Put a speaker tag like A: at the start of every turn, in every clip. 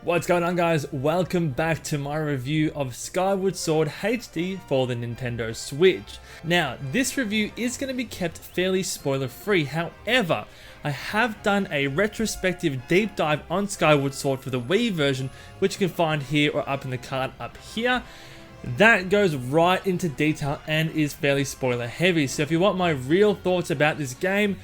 A: What's going on, guys? Welcome back to my review of Skyward Sword HD for the Nintendo Switch. Now, this review is going to be kept fairly spoiler free. However, I have done a retrospective deep dive on Skyward Sword for the Wii version, which you can find here or up in the card up here. That goes right into detail and is fairly spoiler heavy. So if you want my real thoughts about this game,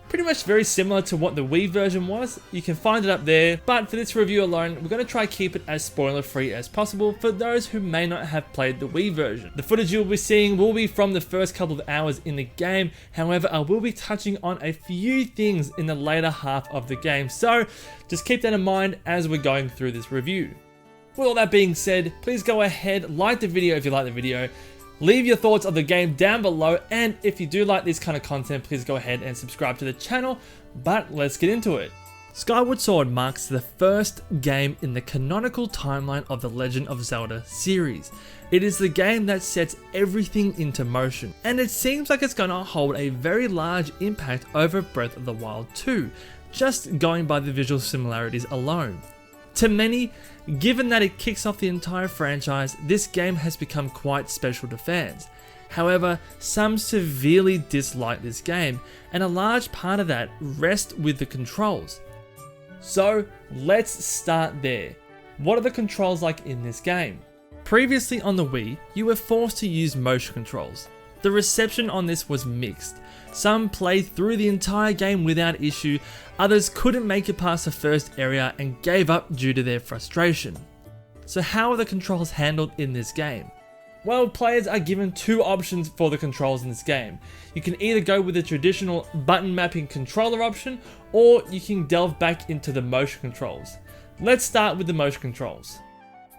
A: pretty much very similar to what the Wii version was, you can find it up there. But for this review alone, we're going to try keep it as spoiler free as possible for those who may not have played the Wii version. The footage you'll be seeing will be from the first couple of hours in the game. However, I will be touching on a few things in the later half of the game, so just keep that in mind as we're going through this review. With all that being said, please go ahead, like the video if you like the video, leave your thoughts of the game down below, and if you do like this kind of content, please go ahead and subscribe to the channel. But let's get into it. Skyward Sword marks the first game in the canonical timeline of the Legend of Zelda series. It is the game that sets everything into motion, and it seems like it's going to hold a very large impact over Breath of the Wild 2, just going by the visual similarities alone. To many, given that it kicks off the entire franchise, this game has become quite special to fans. However, some severely dislike this game, and a large part of that rests with the controls. So, let's start there. What are the controls like in this game? Previously on the Wii, you were forced to use motion controls. The reception on this was mixed. Some played through the entire game without issue, others couldn't make it past the first area and gave up due to their frustration. So how are the controls handled in this game? Well, players are given two options for the controls in this game. You can either go with the traditional button mapping controller option, or you can delve back into the motion controls. Let's start with the motion controls.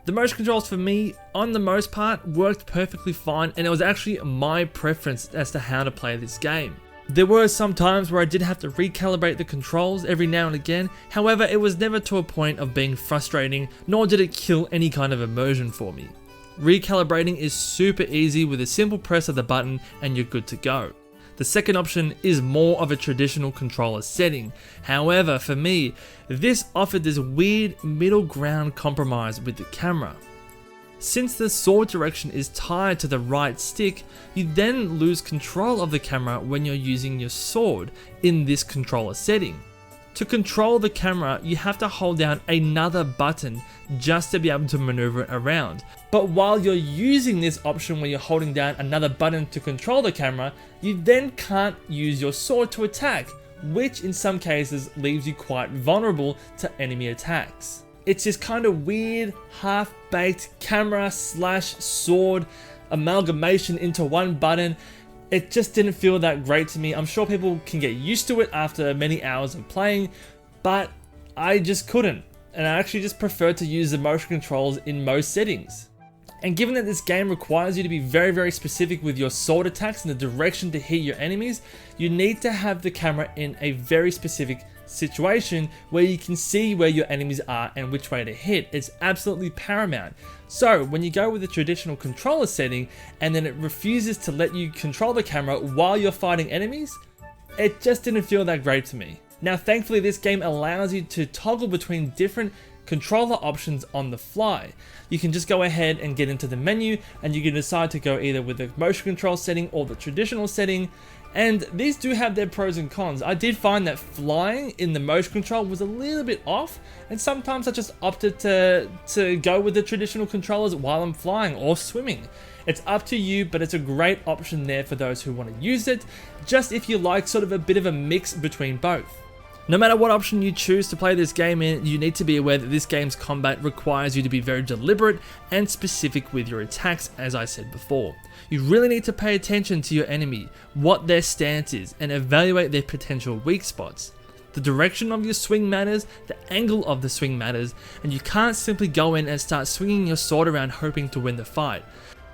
A: The motion controls for me, on the most part, worked perfectly fine, and it was actually my preference as to how to play this game. There were some times where I did have to recalibrate the controls every now and again, however it was never to a point of being frustrating, nor did it kill any kind of immersion for me. Recalibrating is super easy with a simple press of the button and you're good to go. The second option is more of a traditional controller setting. However, for me, this offered this weird middle ground compromise with the camera. Since the sword direction is tied to the right stick, you then lose control of the camera when you're using your sword in this controller setting. To control the camera, you have to hold down another button just to be able to maneuver it around. But while you're using this option where you're holding down another button to control the camera, you then can't use your sword to attack, which in some cases leaves you quite vulnerable to enemy attacks. It's this kind of weird, half-baked camera slash sword amalgamation into one button. It just didn't feel that great to me. I'm sure people can get used to it after many hours of playing, but I just couldn't. And I actually just prefer to use the motion controls in most settings. And given that this game requires you to be very specific with your sword attacks and the direction to hit your enemies, you need to have the camera in a very specific situation where you can see where your enemies are and which way to hit. It's absolutely paramount. So when you go with the traditional controller setting and then it refuses to let you control the camera while you're fighting enemies, it just didn't feel that great to me. Now thankfully this game allows you to toggle between different controller options on the fly. You can just go ahead and get into the menu and you can decide to go either with the motion control setting or the traditional setting. And these do have their pros and cons. I did find that flying in the motion control was a little bit off, and sometimes I just opted to go with the traditional controllers while I'm flying or swimming. It's up to you, but it's a great option there for those who want to use it, just if you like sort of a bit of a mix between both. No matter what option you choose to play this game in, you need to be aware that this game's combat requires you to be very deliberate and specific with your attacks, as I said before. You really need to pay attention to your enemy, what their stance is, and evaluate their potential weak spots. The direction of your swing matters, the angle of the swing matters, and you can't simply go in and start swinging your sword around hoping to win the fight.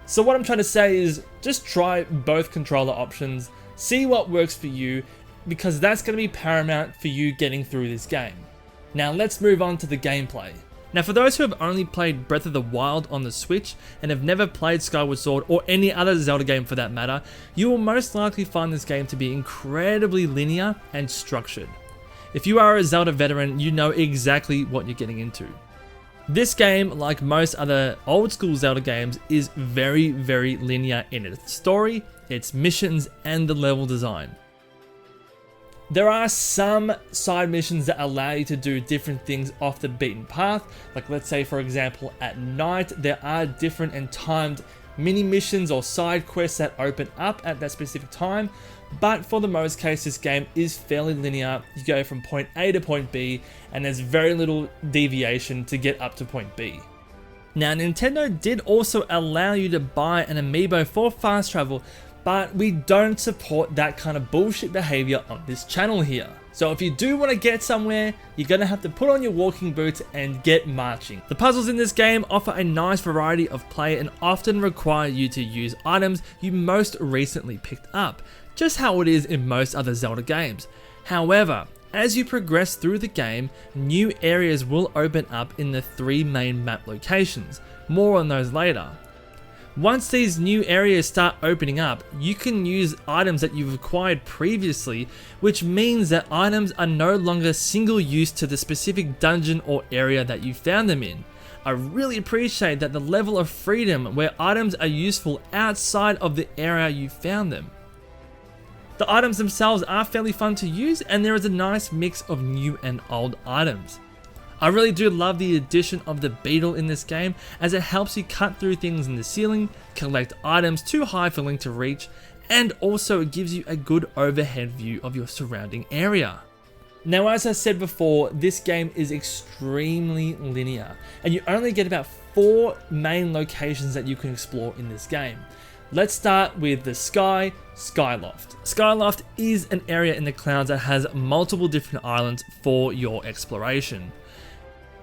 A: So what I'm trying to say is, just try both controller options, see what works for you, because that's going to be paramount for you getting through this game. Now let's move on to the gameplay. Now for those who have only played Breath of the Wild on the Switch and have never played Skyward Sword or any other Zelda game for that matter, you will most likely find this game to be incredibly linear and structured. If you are a Zelda veteran, you know exactly what you're getting into. This game, like most other old school Zelda games, is very linear in its story, its missions, and the level design. There are some side missions that allow you to do different things off the beaten path, like let's say for example at night there are different and timed mini missions or side quests that open up at that specific time, but for the most case this game is fairly linear. You go from point A to point B and there's very little deviation to get up to point B. Now Nintendo did also allow you to buy an amiibo for fast travel, but we don't support that kind of bullshit behavior on this channel here. So if you do want to get somewhere, you're going to have to put on your walking boots and get marching. The puzzles in this game offer a nice variety of play and often require you to use items you most recently picked up, just how it is in most other Zelda games. However, as you progress through the game, new areas will open up in the 3 main map locations. More on those later. Once these new areas start opening up, you can use items that you've acquired previously, which means that items are no longer single use to the specific dungeon or area that you found them in. I really appreciate that the level of freedom where items are useful outside of the area you found them. The items themselves are fairly fun to use, and there is a nice mix of new and old items. I really do love the addition of the beetle in this game, as it helps you cut through things in the ceiling, collect items too high for Link to reach, and also it gives you a good overhead view of your surrounding area. Now as I said before, this game is extremely linear, and you only get about 4 main locations that you can explore in this game. Let's start with the Skyloft. Skyloft is an area in the clouds that has multiple different islands for your exploration.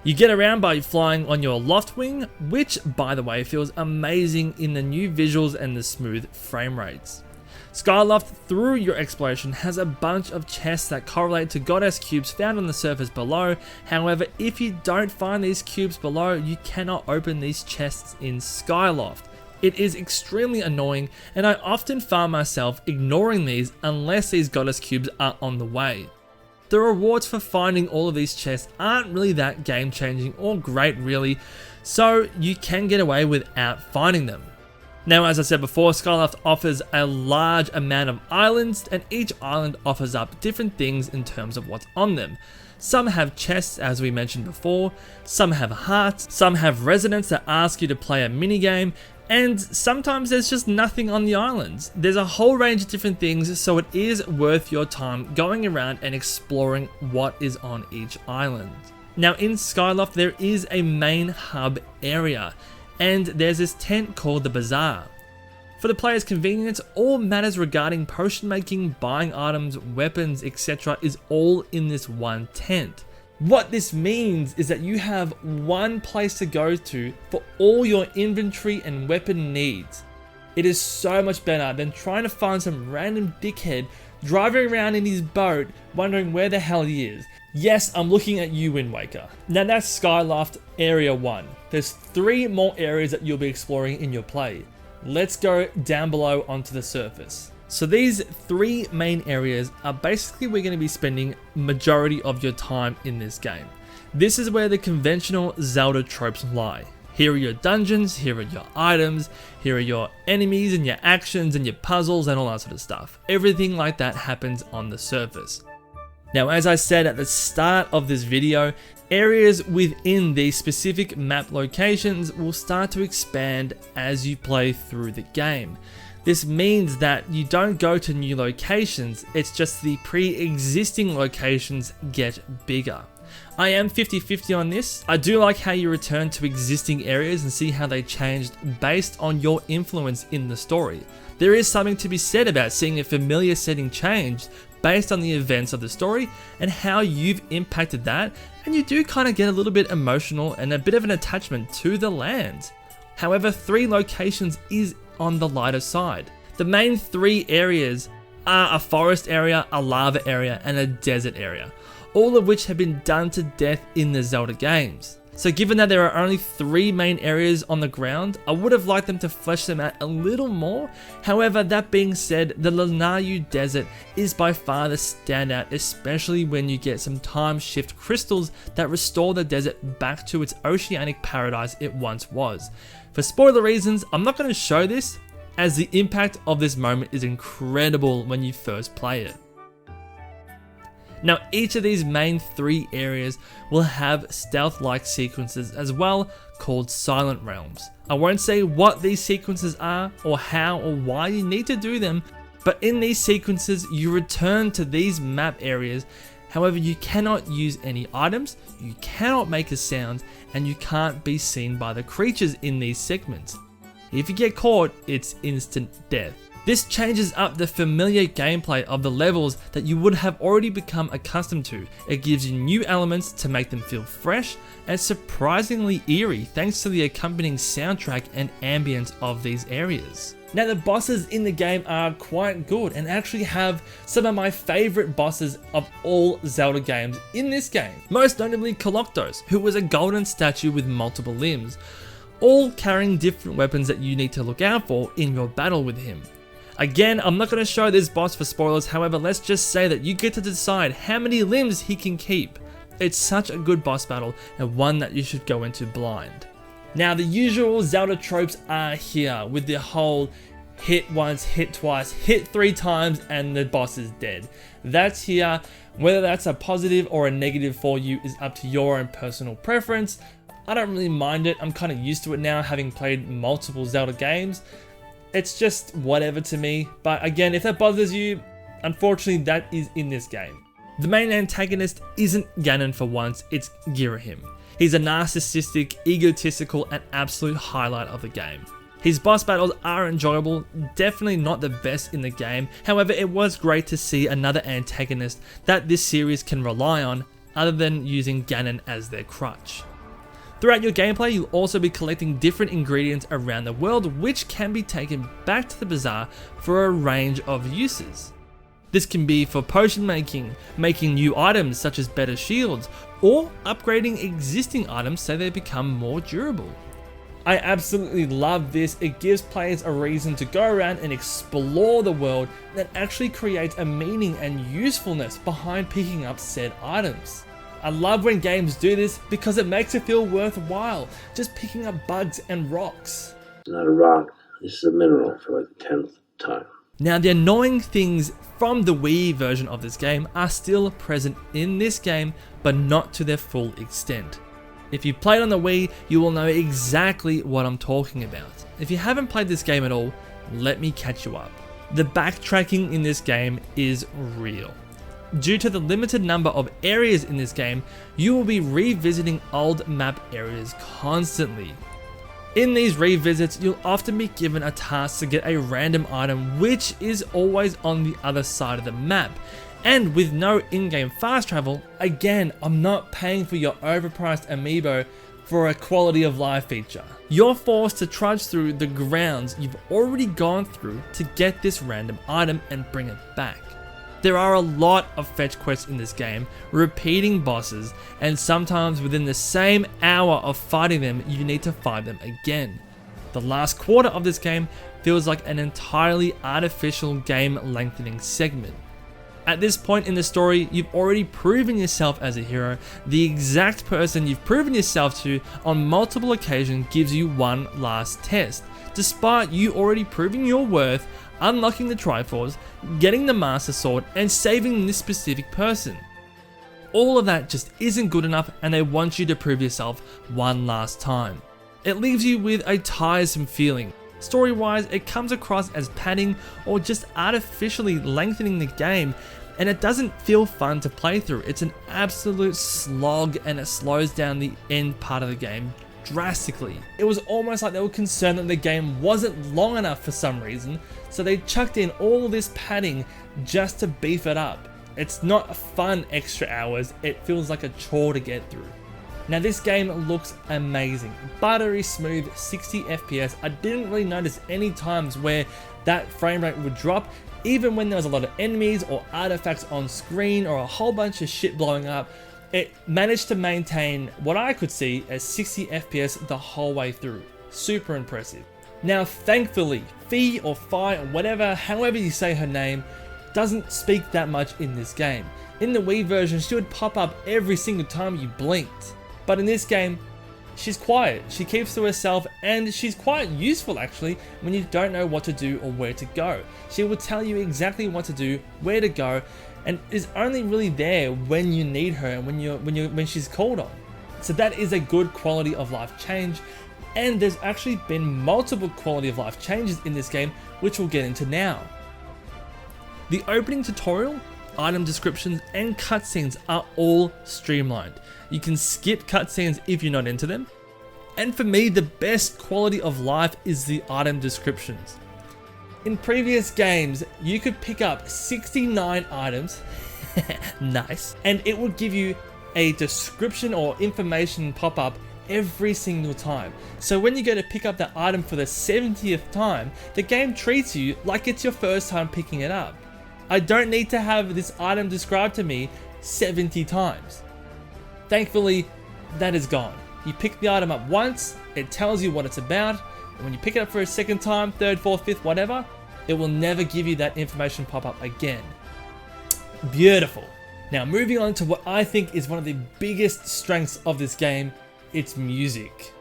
A: You get around by flying on your loft wing, which by the way feels amazing in the new visuals and the smooth frame rates. Skyloft through your exploration has a bunch of chests that correlate to goddess cubes found on the surface below. However, if you don't find these cubes below, you cannot open these chests in Skyloft. It is extremely annoying, and I often find myself ignoring these unless these goddess cubes are on the way. The rewards for finding all of these chests aren't really that game changing or great really, so you can get away without finding them. Now as I said before, Skyloft offers a large amount of islands, and each island offers up different things in terms of what's on them. Some have chests as we mentioned before, some have hearts, some have residents that ask you to play a minigame, and sometimes there's just nothing on the islands. There's a whole range of different things, so it is worth your time going around and exploring what is on each island. Now in Skyloft there is a main hub area, and there's this tent called the Bazaar. For the player's convenience, all matters regarding potion making, buying items, weapons, etc. is all in this one tent. What this means is that you have one place to go to for all your inventory and weapon needs. It is so much better than trying to find some random dickhead driving around in his boat wondering where the hell he is. Yes, I'm looking at you, Wind Waker. Now that's Skyloft Area 1. There's 3 more areas that you'll be exploring in your play. Let's go down below onto the surface. So these 3 main areas are basically where you're going to be spending majority of your time in this game. This is where the conventional Zelda tropes lie. Here are your dungeons, here are your items, here are your enemies and your actions and your puzzles and all that sort of stuff. Everything like that happens on the surface. Now as I said at the start of this video, areas within these specific map locations will start to expand as you play through the game. This means that you don't go to new locations, it's just the pre-existing locations get bigger. I am 50-50 on this. I do like how you return to existing areas and see how they changed based on your influence in the story. There is something to be said about seeing a familiar setting changed based on the events of the story and how you've impacted that, and you do kind of get a little bit emotional and a bit of an attachment to the land. However, 3 locations is on the lighter side. The main 3 areas are a forest area, a lava area, and a desert area, all of which have been done to death in the Zelda games. So given that there are only 3 main areas on the ground, I would have liked them to flesh them out a little more. However, that being said, the Lanayru Desert is by far the standout, especially when you get some time shift crystals that restore the desert back to its oceanic paradise it once was. For spoiler reasons, I'm not going to show this, as the impact of this moment is incredible when you first play it. Now, each of these main 3 areas will have stealth-like sequences as well, called Silent Realms. I won't say what these sequences are, or how or why you need to do them, but in these sequences you return to these map areas. However, you cannot use any items, you cannot make a sound, and you can't be seen by the creatures in these segments. If you get caught, it's instant death. This changes up the familiar gameplay of the levels that you would have already become accustomed to. It gives you new elements to make them feel fresh and surprisingly eerie thanks to the accompanying soundtrack and ambience of these areas. Now, the bosses in the game are quite good and actually have some of my favorite bosses of all Zelda games in this game. Most notably Koloktos, who was a golden statue with multiple limbs, all carrying different weapons that you need to look out for in your battle with him. Again, I'm not going to show this boss for spoilers, however, let's just say that you get to decide how many limbs he can keep. It's such a good boss battle and one that you should go into blind. Now, the usual Zelda tropes are here with the whole hit once, hit twice, hit 3 times and the boss is dead. That's here. Whether that's a positive or a negative for you is up to your own personal preference. I don't really mind it, I'm kind of used to it now, having played multiple Zelda games. It's just whatever to me, but again, if that bothers you, unfortunately that is in this game. The main antagonist isn't Ganon for once, it's Girahim. He's a narcissistic, egotistical, and absolute highlight of the game. His boss battles are enjoyable, definitely not the best in the game, however it was great to see another antagonist that this series can rely on other than using Ganon as their crutch. Throughout your gameplay, you'll also be collecting different ingredients around the world which can be taken back to the bazaar for a range of uses. This can be for potion making, making new items such as better shields, or upgrading existing items so they become more durable. I absolutely love this, it gives players a reason to go around and explore the world that actually creates a meaning and usefulness behind picking up said items. I love when games do this because it makes it feel worthwhile, just picking up bugs and rocks.
B: It's not a rock, this is a mineral for like the 10th time.
A: Now, the annoying things from the Wii version of this game are still present in this game, but not to their full extent. If you played on the Wii, you will know exactly what I'm talking about. If you haven't played this game at all, let me catch you up. The backtracking in this game is real. Due to the limited number of areas in this game, you will be revisiting old map areas constantly. In these revisits, you'll often be given a task to get a random item which is always on the other side of the map. And with no in-game fast travel, again, I'm not paying for your overpriced amiibo for a quality of life feature. You're forced to trudge through the grounds you've already gone through to get this random item and bring it back. There are a lot of fetch quests in this game, repeating bosses, and sometimes within the same hour of fighting them, you need to fight them again. The last quarter of this game feels like an entirely artificial game lengthening segment. At this point in the story, you've already proven yourself as a hero. The exact person you've proven yourself to on multiple occasions gives you one last test, despite you already proving your worth, unlocking the Triforce, getting the Master Sword, and saving this specific person. All of that just isn't good enough, and they want you to prove yourself one last time. It leaves you with a tiresome feeling. Story-wise, it comes across as padding or just artificially lengthening the game, and it doesn't feel fun to play through. It's an absolute slog, and it slows down the end part of the game drastically. It was almost like they were concerned that the game wasn't long enough for some reason, so they chucked in all this padding just to beef it up. It's not fun extra hours, it feels like a chore to get through. Now, this game looks amazing, buttery smooth, 60 FPS. I didn't really notice any times where that frame rate would drop, even when there was a lot of enemies or artifacts on screen or a whole bunch of shit blowing up. It managed to maintain what I could see as 60 FPS the whole way through. Super impressive. Now thankfully, Fi or Fi or whatever, however you say her name, doesn't speak that much in this game. In the Wii version, she would pop up every single time you blinked. But in this game, she's quiet, she keeps to herself, and she's quite useful actually when you don't know what to do or where to go. She will tell you exactly what to do, where to go, and is only really there when you need her and when she's called on. So that is a good quality of life change, and there's actually been multiple quality of life changes in this game, which we'll get into now. The opening tutorial, item descriptions, and cutscenes are all streamlined. You can skip cutscenes if you're not into them. And for me, the best quality of life is the item descriptions. In previous games, you could pick up 69 items, nice, and it would give you a description or information pop up every single time. So when you go to pick up that item for the 70th time, the game treats you like it's your first time picking it up. I don't need to have this item described to me 70 times. Thankfully, that is gone. You pick the item up once, it tells you what it's about, and when you pick it up for a second time, third, fourth, fifth, whatever, it will never give you that information pop up again. Beautiful. Now moving on to what I think is one of the biggest strengths of this game, its music.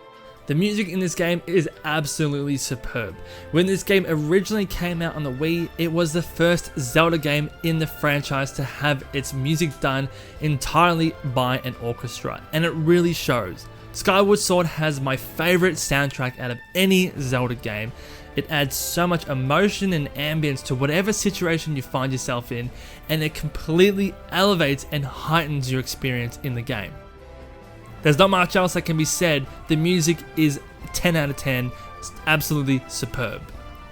A: The music in this game is absolutely superb. When this game originally came out on the Wii, it was the first Zelda game in the franchise to have its music done entirely by an orchestra, and it really shows. Skyward Sword has my favorite soundtrack out of any Zelda game. It adds so much emotion and ambience to whatever situation you find yourself in, and it completely elevates and heightens your experience in the game. There's not much else that can be said. The music is 10 out of 10, absolutely superb.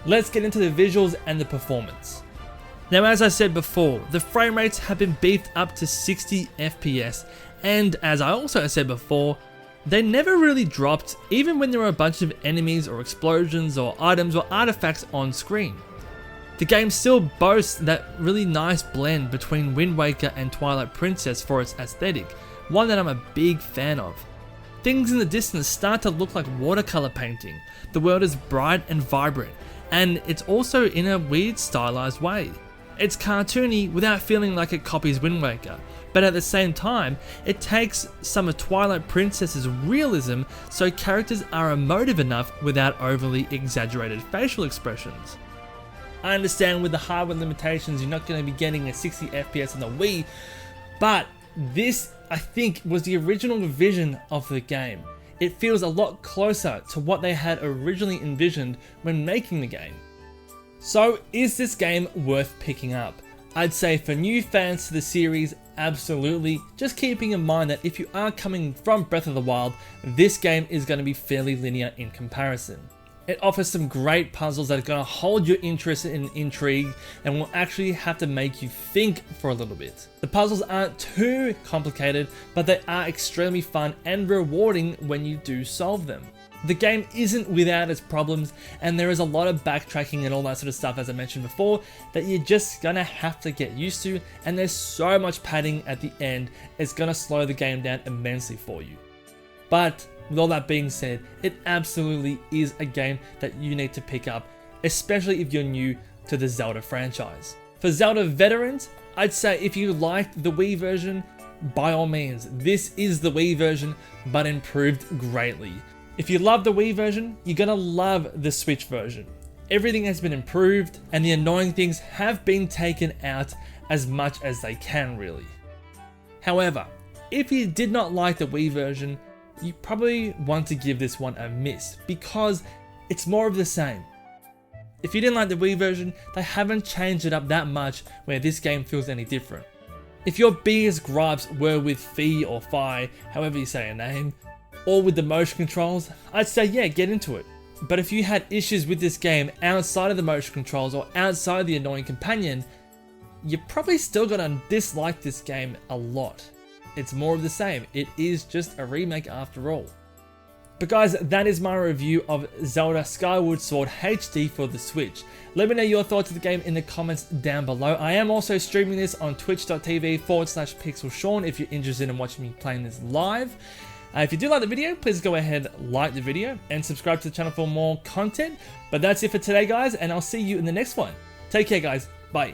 A: Let's get into the visuals and the performance. Now, as I said before, the frame rates have been beefed up to 60 FPS, and as I also said before, they never really dropped even when there were a bunch of enemies or explosions or items or artifacts on screen. The game still boasts that really nice blend between Wind Waker and Twilight Princess for its aesthetic, one that I'm a big fan of. Things in the distance start to look like watercolor painting. The world is bright and vibrant, and it's also in a weird stylized way. It's cartoony without feeling like it copies Wind Waker, but at the same time, it takes some of Twilight Princess's realism so characters are emotive enough without overly exaggerated facial expressions. I understand with the hardware limitations you're not going to be getting a 60 FPS on the Wii, but this, I think, was the original vision of the game. It feels a lot closer to what they had originally envisioned when making the game. So, is this game worth picking up? I'd say for new fans to the series, absolutely. Just keeping in mind that if you are coming from Breath of the Wild, this game is going to be fairly linear in comparison. It offers some great puzzles that are going to hold your interest and intrigue and will actually have to make you think for a little bit. The puzzles aren't too complicated, but they are extremely fun and rewarding when you do solve them. The game isn't without its problems, and there is a lot of backtracking and all that sort of stuff, as I mentioned before, that you're just gonna have to get used to, and there's so much padding at the end, it's gonna slow the game down immensely for you. But with all that being said, it absolutely is a game that you need to pick up, especially if you're new to the Zelda franchise. For Zelda veterans, I'd say if you liked the Wii version, by all means, this is the Wii version, but improved greatly. If you love the Wii version, you're gonna love the Switch version. Everything has been improved, and the annoying things have been taken out as much as they can, really. However, if you did not like the Wii version, you probably want to give this one a miss, because it's more of the same. If you didn't like the Wii version, they haven't changed it up that much where this game feels any different. If your biggest gripes were with Fi or Fi, however you say a name, or with the motion controls, I'd say yeah, get into it. But if you had issues with this game outside of the motion controls or outside the annoying companion, you're probably still gonna dislike this game a lot. It's more of the same, it is just a remake after all. But guys, that is my review of Zelda Skyward Sword HD for the Switch. Let me know your thoughts of the game in the comments down below. I am also streaming this on twitch.tv/PixelSean if you're interested in watching me playing this live. If you do like the video, please go ahead, like the video, and subscribe to the channel for more content. But that's it for today, guys, and I'll see you in the next one. Take care, guys. Bye.